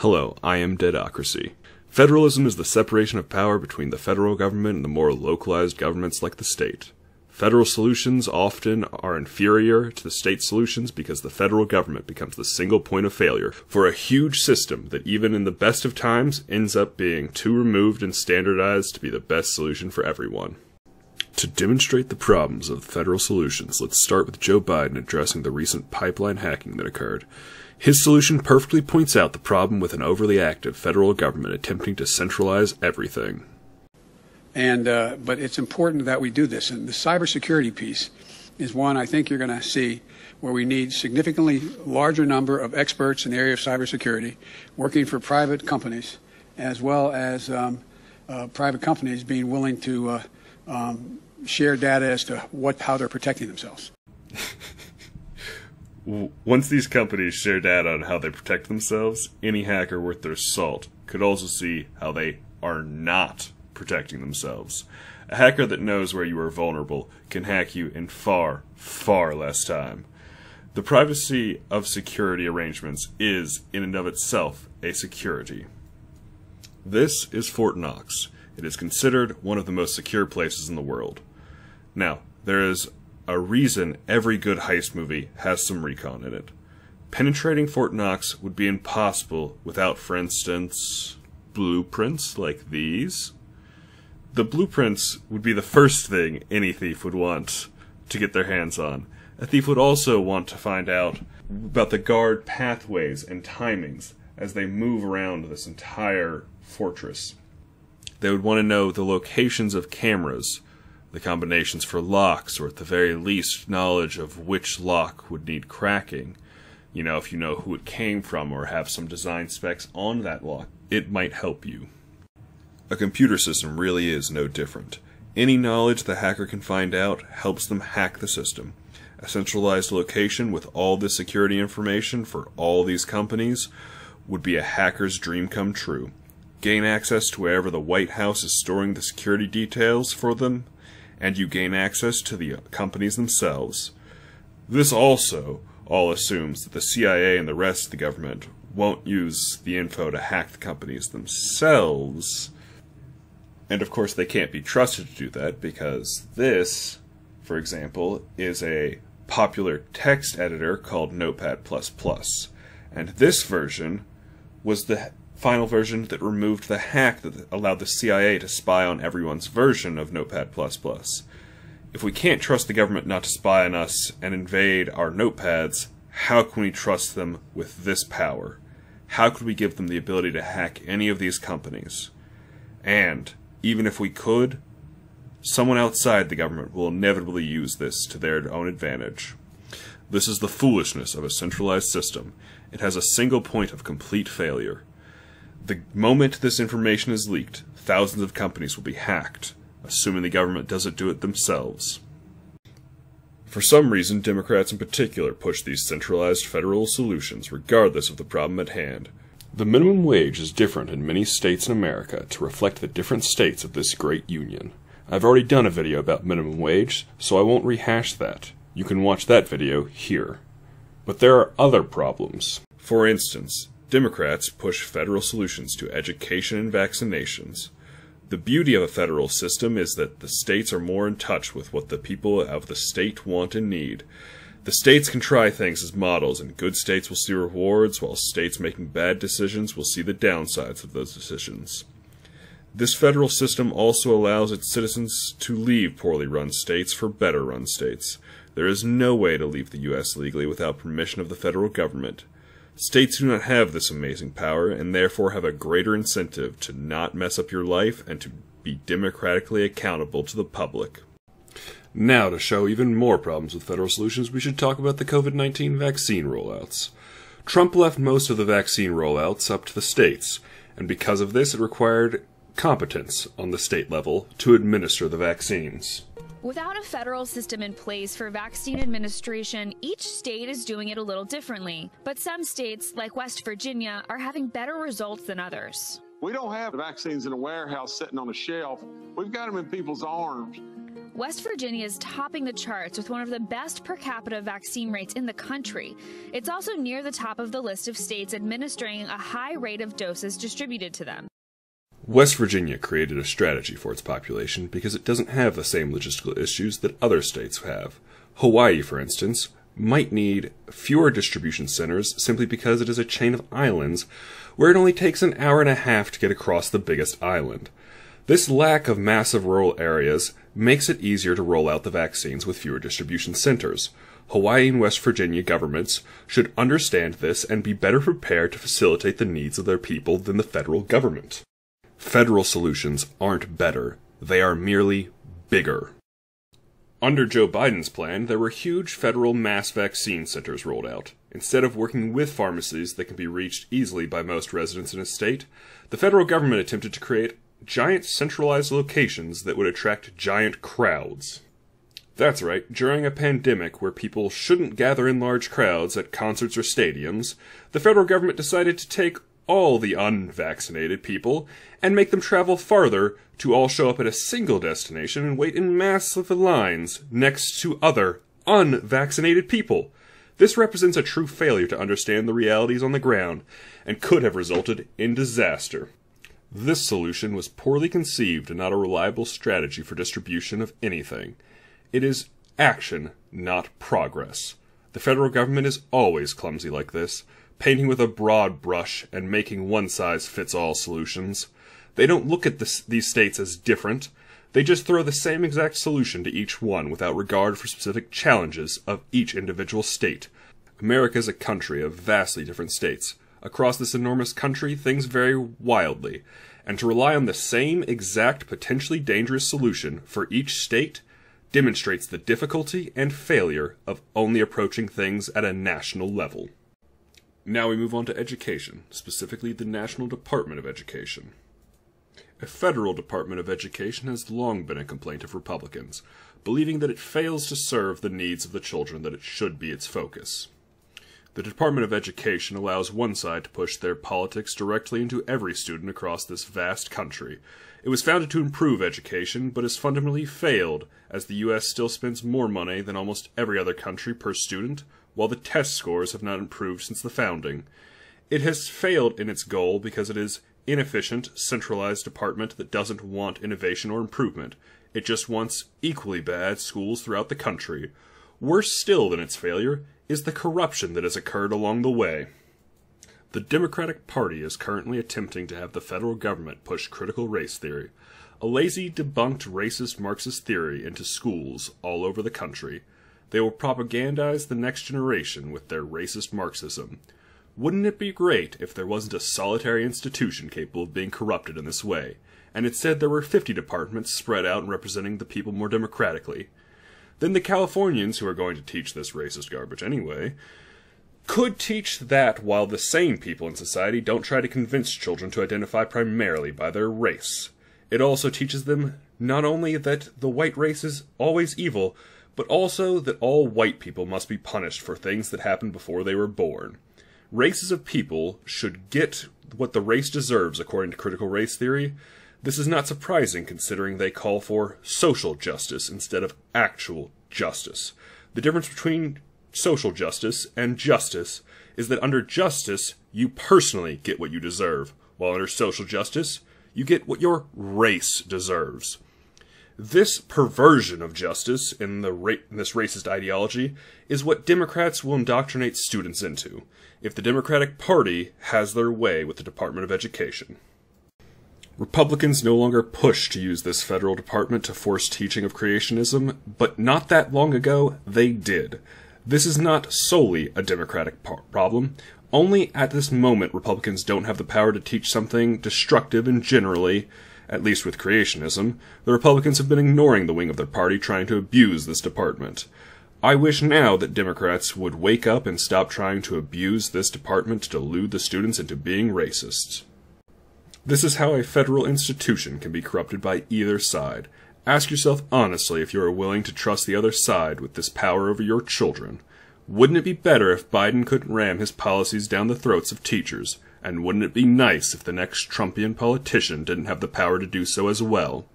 Hello, I am Deadocracy. Federalism is the separation of power between the federal government and the more localized governments like the state. Federal solutions often are inferior to the state solutions because the federal government becomes the single point of failure for a huge system that even in the best of times ends up being too removed and standardized to be the best solution for everyone. To demonstrate the problems of federal solutions, let's start with Joe Biden addressing the recent pipeline hacking that occurred. His solution perfectly points out the problem with an overly active federal government attempting to centralize everything. But it's important that we do this. And the cybersecurity piece is one I think you're going to see where we need significantly larger number of experts in the area of cybersecurity working for private companies, as well as private companies being willing to share data as to how they're protecting themselves. Once these companies share data on how they protect themselves, any hacker worth their salt could also see how they are not protecting themselves. A hacker that knows where you are vulnerable can hack you in far, far less time. The privacy of security arrangements is, in and of itself, a security. This is Fort Knox. It is considered one of the most secure places in the world. Now, there is a reason every good heist movie has some recon in it. Penetrating Fort Knox would be impossible without, for instance, blueprints like these. The blueprints would be the first thing any thief would want to get their hands on. A thief would also want to find out about the guard pathways and timings as they move around this entire fortress. They would want to know the locations of cameras, the combinations for locks, or at the very least knowledge of which lock would need cracking. You know, if you know who it came from or have some design specs on that lock, it might help you. A computer system really is no different. Any knowledge the hacker can find out helps them hack the system. A centralized location with all this security information for all these companies would be a hacker's dream come true. Gain access to wherever the White House is storing the security details for them, and you gain access to the companies themselves. This also all assumes that the CIA and the rest of the government won't use the info to hack the companies themselves. And of course they can't be trusted to do that because this, for example, is a popular text editor called Notepad++. And this version was the final version that removed the hack that allowed the CIA to spy on everyone's version of Notepad++. If we can't trust the government not to spy on us and invade our notepads, how can we trust them with this power? How could we give them the ability to hack any of these companies? And even if we could, someone outside the government will inevitably use this to their own advantage. This is the foolishness of a centralized system. It has a single point of complete failure. The moment this information is leaked, thousands of companies will be hacked, assuming the government doesn't do it themselves. For some reason, Democrats in particular push these centralized federal solutions regardless of the problem at hand. The minimum wage is different in many states in America to reflect the different states of this great union. I've already done a video about minimum wage, so I won't rehash that. You can watch that video here. But there are other problems. For instance, Democrats push federal solutions to education and vaccinations. The beauty of a federal system is that the states are more in touch with what the people of the state want and need. The states can try things as models, and good states will see rewards, while states making bad decisions will see the downsides of those decisions. This federal system also allows its citizens to leave poorly run states for better run states. There is no way to leave the U.S. legally without permission of the federal government. States do not have this amazing power, and therefore have a greater incentive to not mess up your life and to be democratically accountable to the public. Now, to show even more problems with federal solutions, we should talk about the COVID-19 vaccine rollouts. Trump left most of the vaccine rollouts up to the states, and because of this it required competence on the state level to administer the vaccines. Without a federal system in place for vaccine administration, each state is doing it a little differently. But some states, like West Virginia, are having better results than others. We don't have vaccines in a warehouse sitting on a shelf. We've got them in people's arms. West Virginia is topping the charts with one of the best per capita vaccine rates in the country. It's also near the top of the list of states administering a high rate of doses distributed to them. West Virginia created a strategy for its population because it doesn't have the same logistical issues that other states have. Hawaii, for instance, might need fewer distribution centers simply because it is a chain of islands where it only takes an hour and a half to get across the biggest island. This lack of massive rural areas makes it easier to roll out the vaccines with fewer distribution centers. Hawaii and West Virginia governments should understand this and be better prepared to facilitate the needs of their people than the federal government. Federal solutions aren't better, they are merely bigger. Under Joe Biden's plan, there were huge federal mass vaccine centers rolled out. Instead of working with pharmacies that can be reached easily by most residents in a state, the federal government attempted to create giant centralized locations that would attract giant crowds. That's right, during a pandemic where people shouldn't gather in large crowds at concerts or stadiums, the federal government decided to take all the unvaccinated people and make them travel farther to all show up at a single destination and wait in massive lines next to other unvaccinated people. This represents a true failure to understand the realities on the ground and could have resulted in disaster. This solution was poorly conceived and not a reliable strategy for distribution of anything. It is action, not progress. The federal government is always clumsy like this, painting with a broad brush and making one-size-fits-all solutions. They don't look at these states as different. They just throw the same exact solution to each one without regard for specific challenges of each individual state. America is a country of vastly different states. Across this enormous country, things vary wildly, and to rely on the same exact potentially dangerous solution for each state demonstrates the difficulty and failure of only approaching things at a national level. Now we move on to education, specifically the National Department of Education. A federal Department of Education has long been a complaint of Republicans, believing that it fails to serve the needs of the children that it should be its focus. The Department of Education allows one side to push their politics directly into every student across this vast country. It was founded to improve education, but has fundamentally failed, as the U.S. still spends more money than almost every other country per student, while the test scores have not improved since the founding. It has failed in its goal because it is an inefficient, centralized department that doesn't want innovation or improvement. It just wants equally bad schools throughout the country. Worse still than its failure is the corruption that has occurred along the way. The Democratic Party is currently attempting to have the federal government push critical race theory, a lazy, debunked racist Marxist theory, into schools all over the country. They will propagandize the next generation with their racist Marxism. Wouldn't it be great if there wasn't a solitary institution capable of being corrupted in this way, and instead there were 50 departments spread out and representing the people more democratically? Then the Californians, who are going to teach this racist garbage anyway, could teach that while the sane people in society don't try to convince children to identify primarily by their race. It also teaches them not only that the white race is always evil, but also that all white people must be punished for things that happened before they were born. Races of people should get what the race deserves according to critical race theory. This is not surprising considering they call for social justice instead of actual justice. The difference between social justice and justice is that under justice, you personally get what you deserve, while under social justice, you get what your race deserves. This perversion of justice in this racist ideology is what Democrats will indoctrinate students into, if the Democratic Party has their way with the Department of Education. Republicans no longer push to use this federal department to force teaching of creationism, but not that long ago, they did. This is not solely a Democratic problem. Only at this moment Republicans don't have the power to teach something destructive and generally, at least with creationism, the Republicans have been ignoring the wing of their party trying to abuse this department. I wish now that Democrats would wake up and stop trying to abuse this department to delude the students into being racist. This is how a federal institution can be corrupted by either side. Ask yourself honestly if you are willing to trust the other side with this power over your children. Wouldn't it be better if Biden couldn't ram his policies down the throats of teachers? And wouldn't it be nice if the next Trumpian politician didn't have the power to do so as well?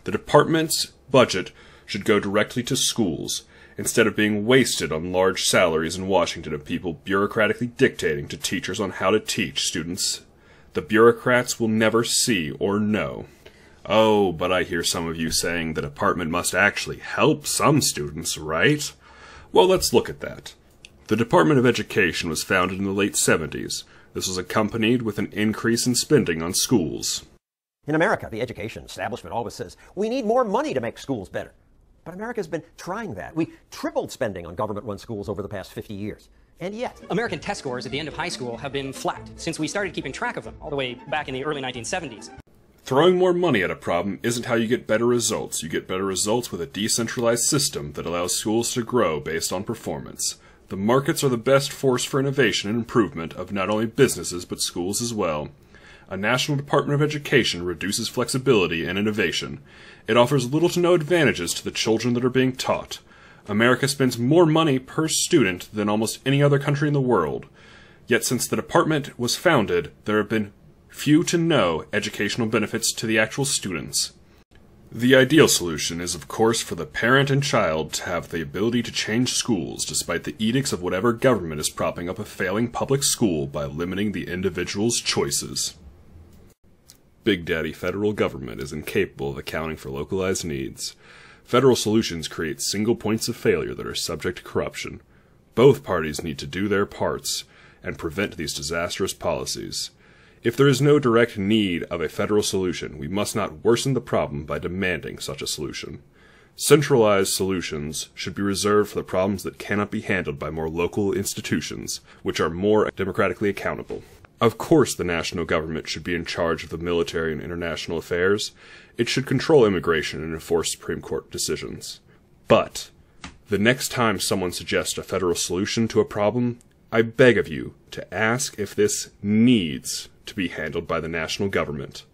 The department's budget should go directly to schools, instead of being wasted on large salaries in Washington of people bureaucratically dictating to teachers on how to teach students the bureaucrats will never see or know. Oh, but I hear some of you saying the department must actually help some students, right? Well, let's look at that. The Department of Education was founded in the late 70s. This was accompanied with an increase in spending on schools. In America, the education establishment always says, we need more money to make schools better. But America's been trying that. We tripled spending on government-run schools over the past 50 years. And yet, American test scores at the end of high school have been flat since we started keeping track of them all the way back in the early 1970s. Throwing more money at a problem isn't how you get better results. You get better results with a decentralized system that allows schools to grow based on performance. The markets are the best force for innovation and improvement of not only businesses but schools as well. A National Department of Education reduces flexibility and innovation. It offers little to no advantages to the children that are being taught. America spends more money per student than almost any other country in the world. Yet since the department was founded, there have been few to no educational benefits to the actual students. The ideal solution is, of course, for the parent and child to have the ability to change schools despite the edicts of whatever government is propping up a failing public school by limiting the individual's choices. Big Daddy federal government is incapable of accounting for localized needs. Federal solutions create single points of failure that are subject to corruption. Both parties need to do their parts and prevent these disastrous policies. If there is no direct need of a federal solution, we must not worsen the problem by demanding such a solution. Centralized solutions should be reserved for the problems that cannot be handled by more local institutions, which are more democratically accountable. Of course, the national government should be in charge of the military and international affairs. It should control immigration and enforce Supreme Court decisions. But the next time someone suggests a federal solution to a problem, I beg of you to ask if this needs to be handled by the national government.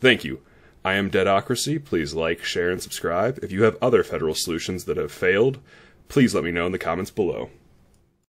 Thank you. I am Deadocracy. Please like, share, and subscribe. If you have other federal solutions that have failed, please let me know in the comments below.